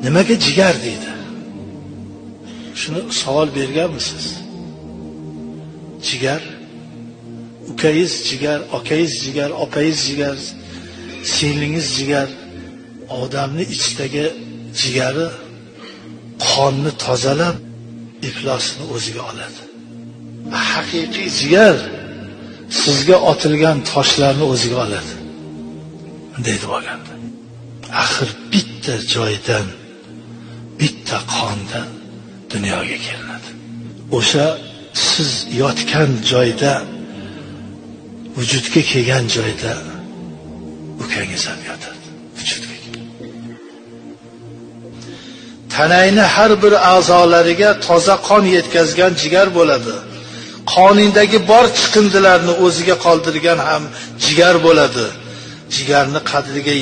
Nimaga jigar deydi? Shuni savol berganmisiz? Jigar, ukangiz jigar, okangiz jigar, opangiz jigar, singlingiz jigar. Odamning ichidagi jigari qonni tozalab, iflosini o'ziga oladi. Haqiqiy jigar sizga otilgan toshlarni o'ziga oladi. Deydi bo'lganda. Axir bitta joydan, bitta qondan dunyoga kelinadi. O'sha siz yotgan joyda, vujudga kelgan joyda ukangiz ham yotadi. Vujudga. Tanangni har bir a'zolariga toza qon yetkazgan jigar bo'ladi. Qoningdagi bor chiqindilarni o'ziga qoldirgan ham jigar bo'ladi. Jigarni qadriga